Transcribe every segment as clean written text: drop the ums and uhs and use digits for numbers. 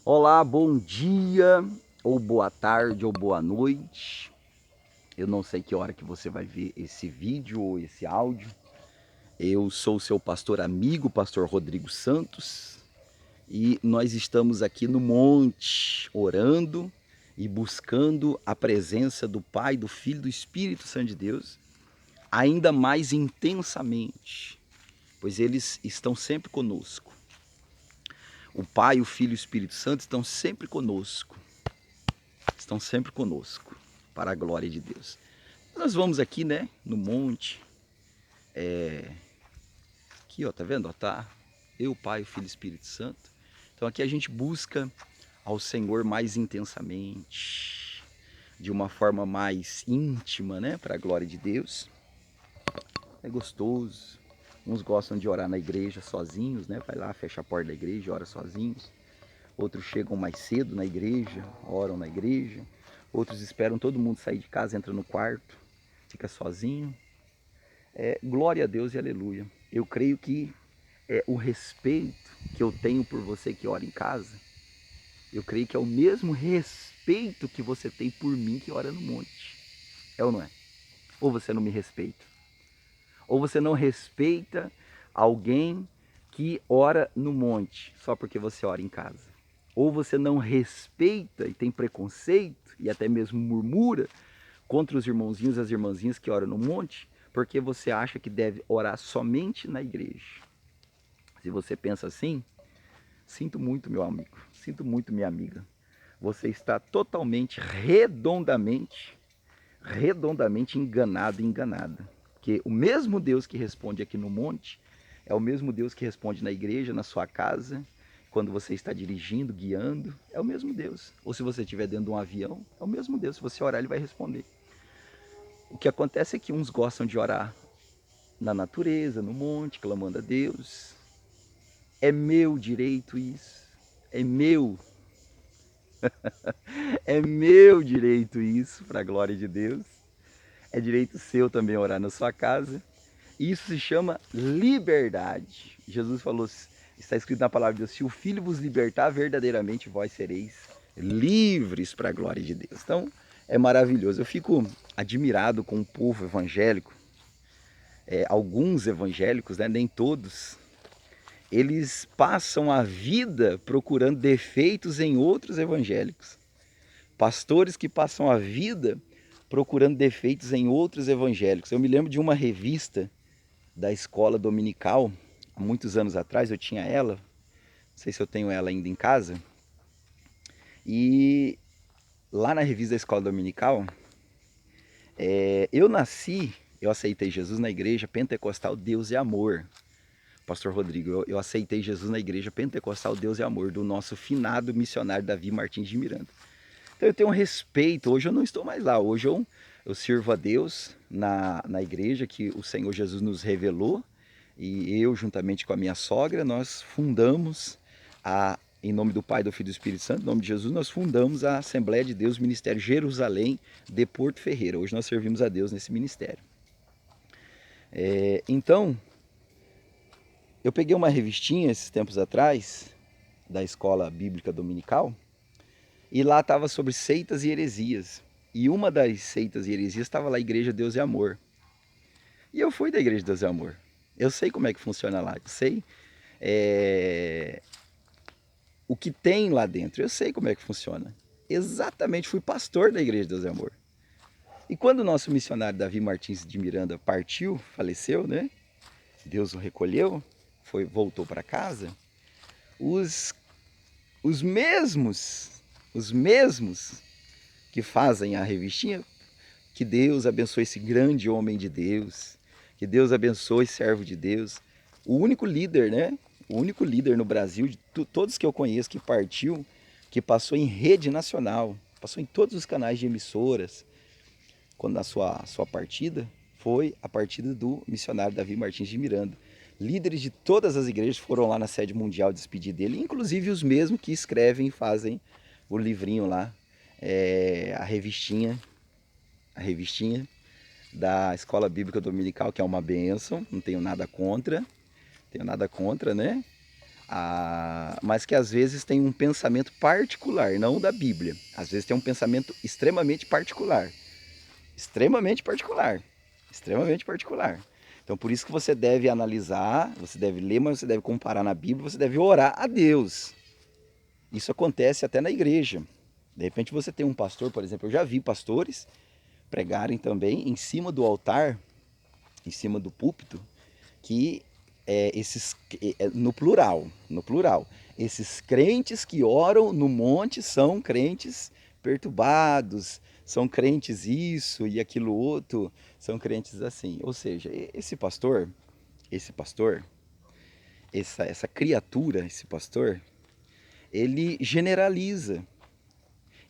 Olá, bom dia, ou boa tarde, ou boa noite. Eu não sei que hora que você vai ver esse vídeo ou esse áudio. Eu sou o seu pastor amigo, pastor Rodrigo Santos, e nós estamos aqui no monte, orando e buscando a presença do Pai, do Filho e do Espírito Santo de Deus, ainda mais intensamente, pois eles estão sempre conosco. O Pai, o Filho e o Espírito Santo estão sempre conosco, para a glória de Deus. Nós vamos aqui, né, no monte, aqui, ó, tá vendo? Ó, tá eu, Pai, o Filho e o Espírito Santo. Então aqui a gente busca ao Senhor mais intensamente, de uma forma mais íntima, né, para a glória de Deus. É gostoso. Uns gostam de orar na igreja sozinhos, né? Vai lá, fecha a porta da igreja, ora sozinhos. Outros chegam mais cedo na igreja, oram na igreja. Outros esperam todo mundo sair de casa, entra no quarto, fica sozinho. Glória a Deus e aleluia. Eu creio que o respeito que eu tenho por você que ora em casa, eu creio que é o mesmo respeito que você tem por mim que ora no monte. É ou não é? Ou você não me respeita? Ou você não respeita alguém que ora no monte só porque você ora em casa? Ou você não respeita e tem preconceito e até mesmo murmura contra os irmãozinhos e as irmãzinhas que oram no monte porque você acha que deve orar somente na igreja? Se você pensa assim, sinto muito, meu amigo, sinto muito, minha amiga. Você está totalmente, redondamente enganado e enganada. Porque o mesmo Deus que responde aqui no monte é o mesmo Deus que responde na igreja, na sua casa, quando você está dirigindo, guiando. É o mesmo Deus. Ou se você estiver dentro de um avião, é o mesmo Deus. Se você orar, ele vai responder. O que acontece é que uns gostam de orar na natureza, no monte, clamando a Deus. É meu direito isso. É meu. É meu direito isso, para a glória de Deus. É direito seu também orar na sua casa. Isso se chama liberdade. Jesus falou, está escrito na palavra de Deus, se o Filho vos libertar, verdadeiramente vós sereis livres para a glória de Deus. Então, é maravilhoso. Eu fico admirado com o povo evangélico. Alguns evangélicos, né, nem todos, eles passam a vida procurando defeitos em outros evangélicos. Pastores que passam a vida procurando defeitos em outros evangélicos. Eu me lembro de uma revista da escola dominical, há muitos anos atrás, eu tinha ela, não sei se eu tenho ela ainda em casa, e lá na revista da escola dominical, eu aceitei Jesus na igreja pentecostal Deus e Amor. Pastor Rodrigo, eu aceitei Jesus na igreja pentecostal Deus e Amor, do nosso finado missionário Davi Martins de Miranda. Então eu tenho um respeito, hoje eu não estou mais lá, hoje eu sirvo a Deus na igreja que o Senhor Jesus nos revelou, e eu, juntamente com a minha sogra, nós fundamos, em nome do Pai, do Filho e do Espírito Santo, em nome de Jesus, nós fundamos a Assembleia de Deus, Ministério Jerusalém de Porto Ferreira. Hoje nós servimos a Deus nesse ministério. Então, eu peguei uma revistinha esses tempos atrás, da escola bíblica dominical, e lá estava sobre seitas e heresias. E uma das seitas e heresias estava lá, Igreja Deus e Amor. E eu fui da Igreja Deus e Amor. Eu sei como é que funciona lá, eu sei o que tem lá dentro, eu sei como é que funciona. Exatamente, fui pastor da Igreja Deus e Amor. E quando o nosso missionário Davi Martins de Miranda partiu, faleceu, né? Deus o recolheu, voltou para casa. Os, os mesmos, os mesmos que fazem a revistinha, que Deus abençoe esse grande homem de Deus, que Deus abençoe esse servo de Deus. O único líder, né? O único líder no Brasil, de todos que eu conheço, que partiu, que passou em rede nacional, passou em todos os canais de emissoras, quando na sua partida, foi a partida do missionário Davi Martins de Miranda. Líderes de todas as igrejas foram lá na sede mundial despedir dele, inclusive os mesmos que escrevem e fazem o livrinho lá, a revistinha da Escola Bíblica Dominical, que é uma bênção, não tenho nada contra, né? Mas que às vezes tem um pensamento particular, não da Bíblia. Às vezes tem um pensamento extremamente particular. Extremamente particular. Extremamente particular. Então por isso que você deve analisar, você deve ler, mas você deve comparar na Bíblia, você deve orar a Deus. Isso acontece até na igreja. De repente você tem um pastor, por exemplo, eu já vi pastores pregarem também em cima do altar, em cima do púlpito, que no plural, esses crentes que oram no monte são crentes perturbados, são crentes isso e aquilo outro, são crentes assim. Ou seja, essa criatura, esse pastor, ele generaliza.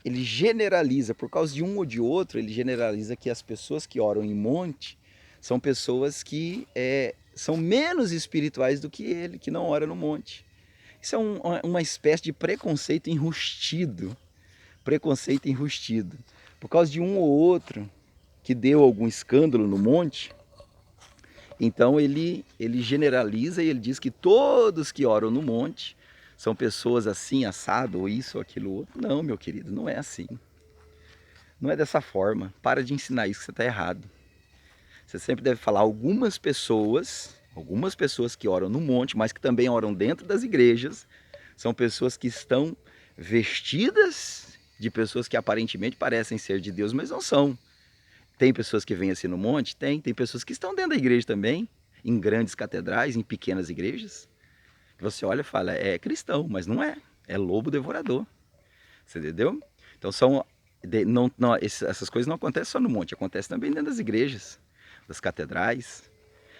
Ele generaliza, por causa de um ou de outro, ele generaliza que as pessoas que oram em monte são pessoas que são menos espirituais do que ele, que não ora no monte. Isso é uma espécie de preconceito enrustido. Preconceito enrustido. Por causa de um ou outro que deu algum escândalo no monte, então ele generaliza e ele diz que todos que oram no monte são pessoas assim, assado, ou isso, ou aquilo outro. Não, meu querido, não é assim. Não é dessa forma. Para de ensinar isso, que você está errado. Você sempre deve falar algumas pessoas que oram no monte, mas que também oram dentro das igrejas, são pessoas que estão vestidas de pessoas que aparentemente parecem ser de Deus, mas não são. Tem pessoas que vêm assim no monte? Tem pessoas que estão dentro da igreja também, em grandes catedrais, em pequenas igrejas. Você olha e fala, é cristão, mas não é. É lobo devorador. Você entendeu? Então essas coisas não acontecem só no monte, acontecem também dentro das igrejas, das catedrais.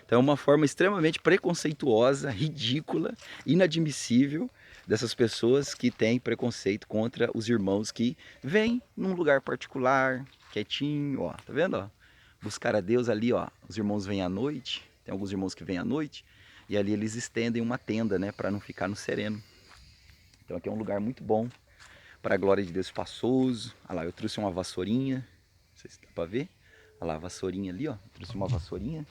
Então é uma forma extremamente preconceituosa, ridícula, inadmissível dessas pessoas que têm preconceito contra os irmãos que vêm num lugar particular, quietinho, ó, tá vendo? Ó? Buscar a Deus ali, ó. Os irmãos vêm à noite, tem alguns irmãos que vêm à noite, e ali eles estendem uma tenda, né, para não ficar no sereno. Então aqui é um lugar muito bom para a glória de Deus, espaçoso. Olha lá, eu trouxe uma vassourinha, não sei se dá para ver. Olha lá, a vassourinha ali, ó. Trouxe uma vassourinha.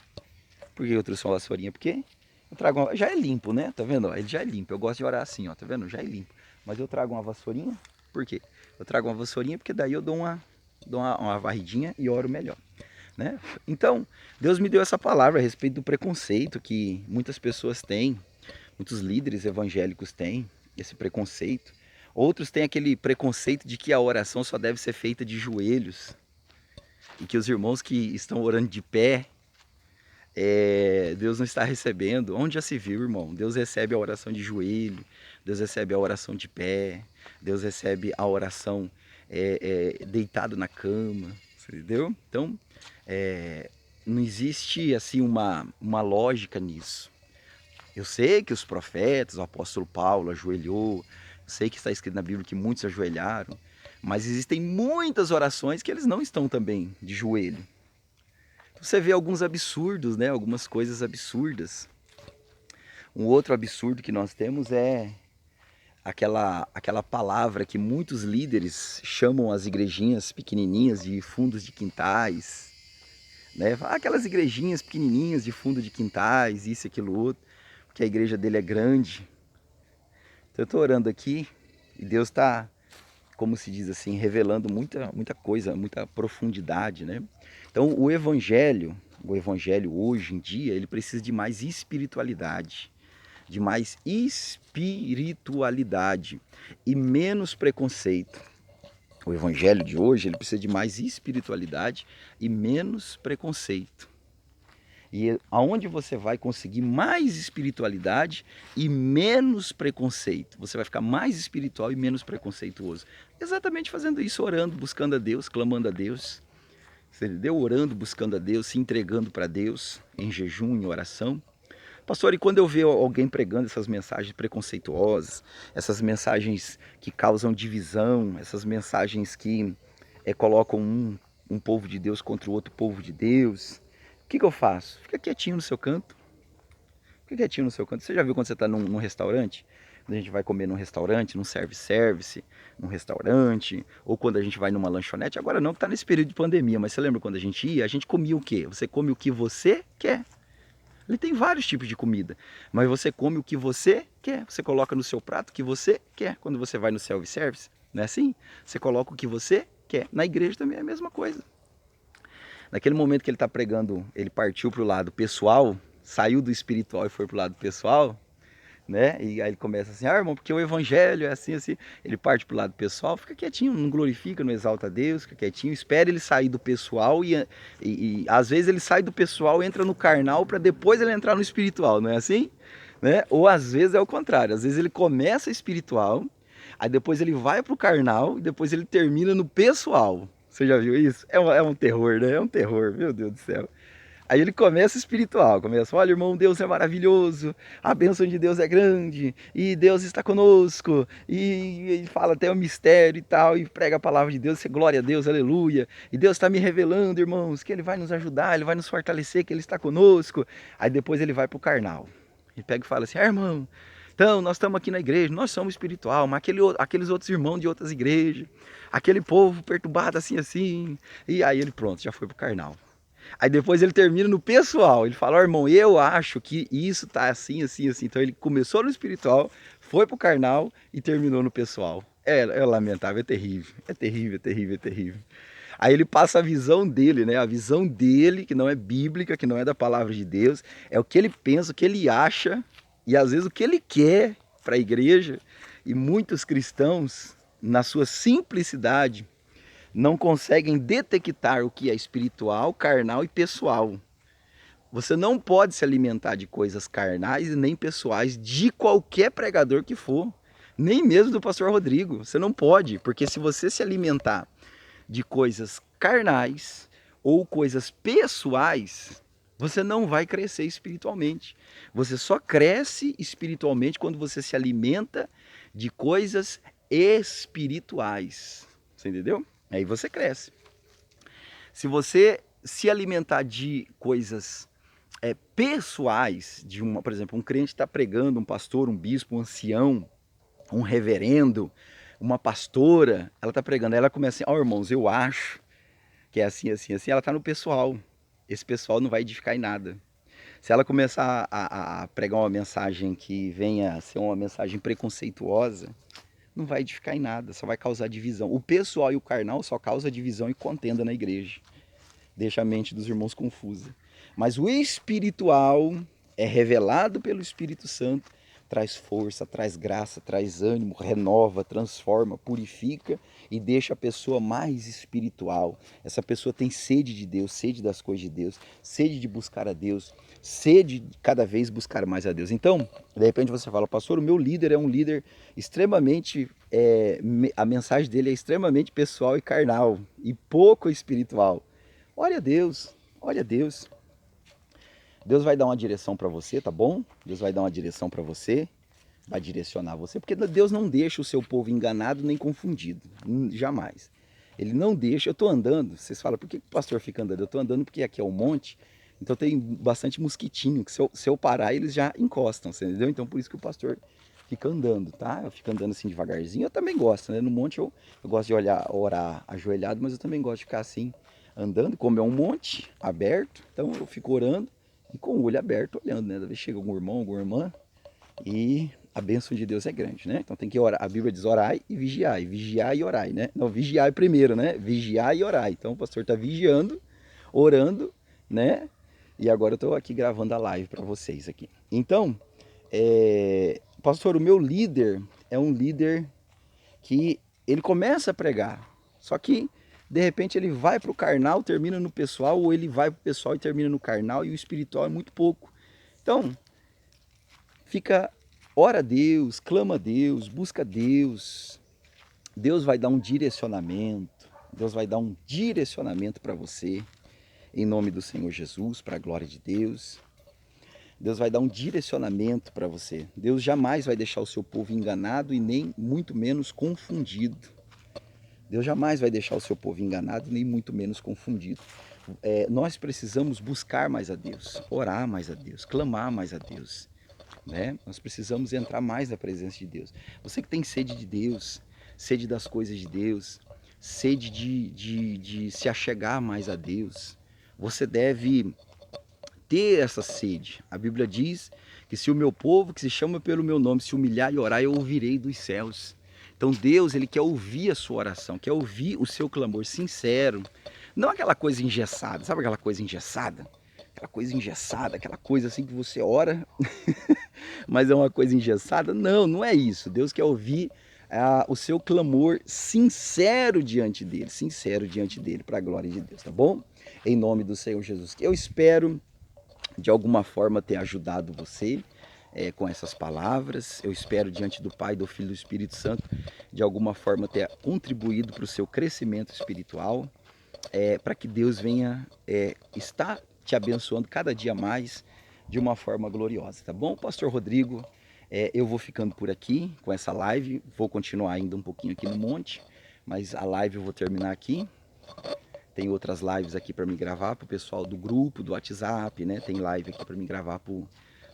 Por que eu trouxe uma vassourinha? Porque eu trago já é limpo, né? Tá vendo? Ele já é limpo. Eu gosto de orar assim, ó. Tá vendo? Já é limpo. Mas eu trago uma vassourinha. Por quê? Eu trago uma vassourinha porque daí eu dou uma varridinha e oro melhor, né? Então, Deus me deu essa palavra a respeito do preconceito que muitas pessoas têm, muitos líderes evangélicos têm, esse preconceito. Outros têm aquele preconceito de que a oração só deve ser feita de joelhos e que os irmãos que estão orando de pé, Deus não está recebendo. Onde já se viu, irmão? Deus recebe a oração de joelho, Deus recebe a oração de pé, Deus recebe a oração deitado na cama, entendeu? Então, não existe assim uma lógica nisso. Eu sei que os profetas, o apóstolo Paulo ajoelhou, eu sei que está escrito na Bíblia que muitos ajoelharam, mas existem muitas orações que eles não estão também de joelho. Você vê alguns absurdos, né? Algumas coisas absurdas. Um outro absurdo que nós temos é aquela palavra que muitos líderes chamam as igrejinhas pequenininhas de fundos de quintais, né? Aquelas igrejinhas pequenininhas de fundo de quintais, isso e aquilo outro, porque a igreja dele é grande. Então eu estou orando aqui e Deus está, como se diz assim, revelando muita coisa, muita profundidade, né? Então o evangelho hoje em dia, ele precisa de mais espiritualidade, e menos preconceito. O evangelho de hoje, ele precisa de mais espiritualidade e menos preconceito. E aonde você vai conseguir mais espiritualidade e menos preconceito? Você vai ficar mais espiritual e menos preconceituoso. Exatamente fazendo isso, orando, buscando a Deus, clamando a Deus. Você entendeu? Orando, buscando a Deus, se entregando para Deus, em jejum, em oração. Pastor, e quando eu vejo alguém pregando essas mensagens preconceituosas, essas mensagens que causam divisão, essas mensagens que colocam um povo de Deus contra o outro povo de Deus, o que eu faço? Fica quietinho no seu canto. Fica quietinho no seu canto. Você já viu quando você está num restaurante? Quando a gente vai comer num restaurante, num service, num restaurante, ou quando a gente vai numa lanchonete, agora não que está nesse período de pandemia, mas você lembra quando a gente ia? A gente comia o quê? Você come o que você quer. Ele tem vários tipos de comida, mas você come o que você quer. Você coloca no seu prato o que você quer. Quando você vai no self-service, não é assim? Você coloca o que você quer. Na igreja também é a mesma coisa. Naquele momento que ele está pregando, ele partiu para o lado pessoal, saiu do espiritual e foi para o lado pessoal, né? E aí ele começa assim, irmão, porque o evangelho é assim, assim. Ele parte pro lado pessoal, fica quietinho, não glorifica, não exalta a Deus, fica quietinho, espera ele sair do pessoal e às vezes ele sai do pessoal, entra no carnal para depois ele entrar no espiritual, não é assim? Né? Ou às vezes é o contrário, às vezes ele começa espiritual, aí depois ele vai pro carnal e depois ele termina no pessoal. Você já viu isso? É um terror, né? É um terror, meu Deus do céu. Aí ele começa espiritual, começa, olha irmão, Deus é maravilhoso, a bênção de Deus é grande, e Deus está conosco, e ele fala até o mistério e tal, e prega a palavra de Deus, glória a Deus, aleluia, e Deus está me revelando, irmãos, que Ele vai nos ajudar, Ele vai nos fortalecer, que Ele está conosco. Aí depois ele vai para o carnal, e pega e fala assim, irmão, então nós estamos aqui na igreja, nós somos espiritual, mas aqueles outros irmãos de outras igrejas, aquele povo perturbado assim, assim, e aí ele pronto, já foi para o carnal. Aí depois ele termina no pessoal. Ele fala, oh, irmão, eu acho que isso tá assim, assim, assim. Então ele começou no espiritual, foi pro carnal e terminou no pessoal. É lamentável, é terrível. É terrível, é terrível, é terrível. Aí ele passa a visão dele, né? A visão dele, que não é bíblica, que não é da palavra de Deus, é o que ele pensa, o que ele acha e às vezes o que ele quer para a igreja. E muitos cristãos, na sua simplicidade, não conseguem detectar o que é espiritual, carnal e pessoal. Você não pode se alimentar de coisas carnais e nem pessoais de qualquer pregador que for, nem mesmo do pastor Rodrigo. Você não pode, porque se você se alimentar de coisas carnais ou coisas pessoais, você não vai crescer espiritualmente. Você só cresce espiritualmente quando você se alimenta de coisas espirituais. Você entendeu? Aí você cresce. Se você se alimentar de coisas pessoais, por exemplo, um crente está pregando, um pastor, um bispo, um ancião, um reverendo, uma pastora, ela está pregando, aí ela começa assim, ó irmãos, eu acho que é assim, assim, assim, ela está no pessoal. Esse pessoal não vai edificar em nada. Se ela começar a pregar uma mensagem que venha a ser uma mensagem preconceituosa, não vai edificar em nada, só vai causar divisão. O pessoal e o carnal só causa divisão e contenda na igreja. Deixa a mente dos irmãos confusa. Mas o espiritual é revelado pelo Espírito Santo, traz força, traz graça, traz ânimo, renova, transforma, purifica e deixa a pessoa mais espiritual. Essa pessoa tem sede de Deus, sede das coisas de Deus, sede de buscar a Deus, sede de cada vez buscar mais a Deus. Então, de repente você fala, pastor, o meu líder é um líder extremamente, a mensagem dele é extremamente pessoal e carnal e pouco espiritual. Olha a Deus, olha a Deus. Deus vai dar uma direção para você, tá bom? Deus vai dar uma direção para você, vai direcionar você, porque Deus não deixa o seu povo enganado nem confundido, jamais. Ele não deixa, eu estou andando, vocês falam, por que o pastor fica andando? Eu estou andando porque aqui é um monte, então tem bastante mosquitinho, que se eu parar eles já encostam, você entendeu? Então por isso que o pastor fica andando, tá? Eu fico andando assim devagarzinho, eu também gosto, né? No monte eu gosto de orar ajoelhado, mas eu também gosto de ficar assim, andando, como é um monte aberto, então eu fico orando, e com o olho aberto olhando, né? Às vezes chega algum irmão, alguma irmã e a bênção de Deus é grande, né? Então tem que orar. A Bíblia diz orai e vigiar e orai, né? Não, vigiar primeiro, né? Vigiar e orai. Então o pastor está vigiando, orando, né? E agora eu estou aqui gravando a live para vocês aqui. Então, pastor, o meu líder é um líder que ele começa a pregar, só que de repente ele vai para o carnal, termina no pessoal, ou ele vai para o pessoal e termina no carnal, e o espiritual é muito pouco. Então, ora a Deus, clama a Deus, busca a Deus. Deus vai dar um direcionamento, Deus vai dar um direcionamento para você, em nome do Senhor Jesus, para a glória de Deus. Deus vai dar um direcionamento para você. Deus jamais vai deixar o seu povo enganado e nem muito menos confundido. Deus jamais vai deixar o seu povo enganado, nem muito menos confundido. Nós precisamos buscar mais a Deus, orar mais a Deus, clamar mais a Deus, né? Nós precisamos entrar mais na presença de Deus. Você que tem sede de Deus, sede das coisas de Deus, sede de se achegar mais a Deus, você deve ter essa sede. A Bíblia diz que se o meu povo, que se chama pelo meu nome, se humilhar e orar, eu ouvirei dos céus. Então Deus, Ele quer ouvir a sua oração, quer ouvir o seu clamor sincero. Não aquela coisa engessada, sabe aquela coisa engessada? Aquela coisa engessada, aquela coisa assim que você ora, mas é uma coisa engessada? Não, não é isso. Deus quer ouvir o seu clamor sincero diante dele, para a glória de Deus, tá bom? Em nome do Senhor Jesus. Eu espero, de alguma forma, ter ajudado você com essas palavras. Eu espero, diante do Pai, do Filho e do Espírito Santo, de alguma forma ter contribuído para o seu crescimento espiritual, para que Deus venha estar te abençoando cada dia mais de uma forma gloriosa, tá bom? Pastor Rodrigo, eu vou ficando por aqui com essa live, vou continuar ainda um pouquinho aqui no monte, mas a live eu vou terminar aqui. Tem outras lives aqui para me gravar para o pessoal do grupo, do WhatsApp, né? Tem live aqui para me gravar para o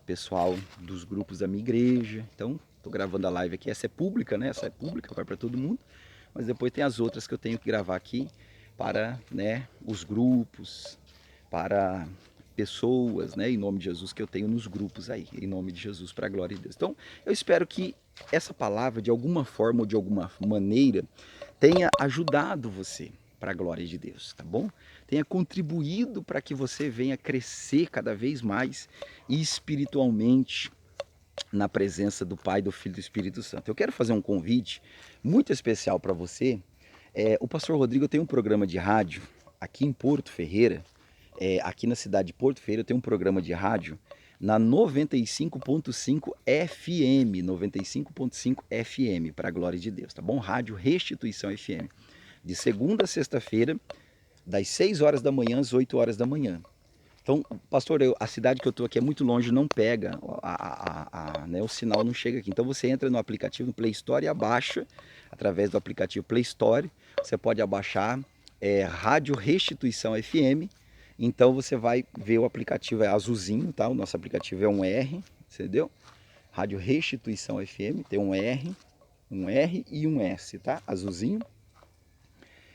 pessoal dos grupos da minha igreja. Então, estou gravando a live aqui. Essa é pública, né? Essa é pública, vai para todo mundo. Mas depois tem as outras que eu tenho que gravar aqui para, né, os grupos, para pessoas, né, em nome de Jesus, que eu tenho nos grupos aí, em nome de Jesus, para a glória de Deus. Então, eu espero que essa palavra, de alguma forma ou de alguma maneira, tenha ajudado você para a glória de Deus, tá bom? Tenha contribuído para que você venha crescer cada vez mais espiritualmente na presença do Pai, do Filho e do Espírito Santo. Eu quero fazer um convite muito especial para você. O pastor Rodrigo tem um programa de rádio aqui em Porto Ferreira, aqui na cidade de Porto Ferreira tem um programa de rádio na 95.5 FM, 95.5 FM, para a glória de Deus, tá bom? Rádio Restituição FM, de segunda a sexta-feira, das 6 horas da manhã às 8 horas da manhã. Então, pastor, a cidade que eu estou aqui é muito longe, não pega, né, o sinal não chega aqui. Então você entra no aplicativo, no Play Store e abaixa, através do aplicativo Play Store, você pode abaixar Rádio Restituição FM. Então você vai ver o aplicativo, é azulzinho, tá? O nosso aplicativo é um R, entendeu? Rádio Restituição FM, tem um R e um S, tá? Azulzinho.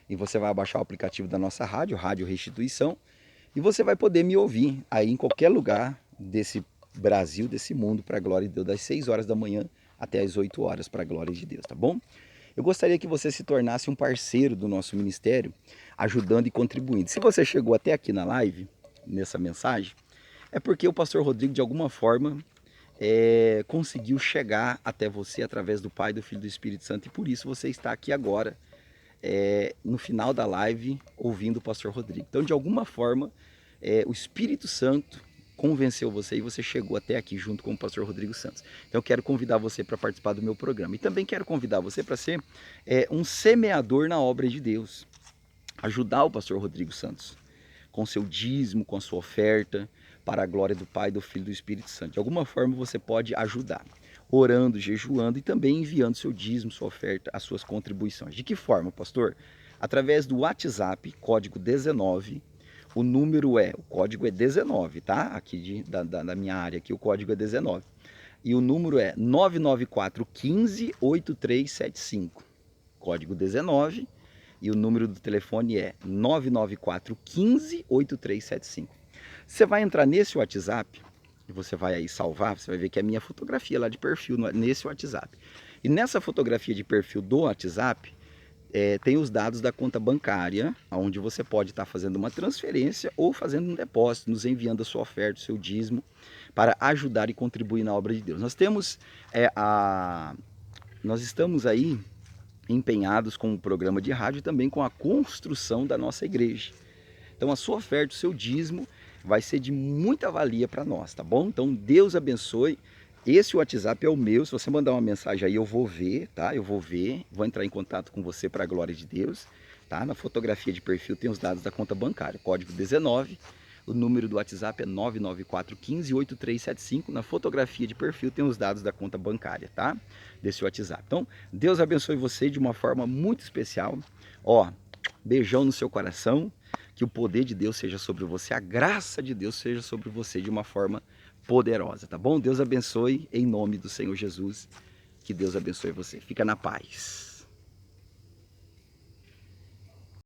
E você vai abaixar o aplicativo da nossa rádio, Rádio Restituição, e você vai poder me ouvir aí em qualquer lugar desse Brasil, desse mundo, para a glória de Deus, das 6 horas da manhã até as 8 horas, para a glória de Deus, tá bom? Eu gostaria que você se tornasse um parceiro do nosso ministério, ajudando e contribuindo. Se você chegou até aqui na live, nessa mensagem, é porque o pastor Rodrigo, de alguma forma, conseguiu chegar até você através do Pai, do Filho e do Espírito Santo, e por isso você está aqui agora, no final da live, ouvindo o pastor Rodrigo. Então, de alguma forma, o Espírito Santo convenceu você e você chegou até aqui junto com o pastor Rodrigo Santos. Então eu quero convidar você para participar do meu programa. E também quero convidar você para ser um semeador na obra de Deus. Ajudar o pastor Rodrigo Santos com seu dízimo, com a sua oferta, para a glória do Pai, do Filho e do Espírito Santo. De alguma forma você pode ajudar, orando, jejuando e também enviando seu dízimo, sua oferta, as suas contribuições. De que forma, pastor? Através do WhatsApp, código 19, o código é 19, tá? Aqui da minha área aqui, o código é 19. E o número é 994 15 8375. Código 19. E o número do telefone é 994 15 8375. Você vai entrar nesse WhatsApp e você vai aí salvar, você vai ver que é a minha fotografia lá de perfil nesse WhatsApp. E nessa fotografia de perfil do WhatsApp, tem os dados da conta bancária, onde você pode estar fazendo uma transferência ou fazendo um depósito, nos enviando a sua oferta, o seu dízimo, para ajudar e contribuir na obra de Deus. Nós estamos aí empenhados com o programa de rádio e também com a construção da nossa igreja. Então a sua oferta, o seu dízimo, vai ser de muita valia para nós, tá bom? Então Deus abençoe. Esse WhatsApp é o meu, se você mandar uma mensagem aí eu vou ver, tá? Eu vou ver, vou entrar em contato com você para a glória de Deus, tá? Na fotografia de perfil tem os dados da conta bancária, código 19, o número do WhatsApp é 994 15 8375, na fotografia de perfil tem os dados da conta bancária, tá? Desse WhatsApp. Então, Deus abençoe você de uma forma muito especial. Ó, beijão no seu coração, que o poder de Deus seja sobre você, a graça de Deus seja sobre você de uma forma poderosa, tá bom? Deus abençoe em nome do Senhor Jesus. Que Deus abençoe você. Fica na paz.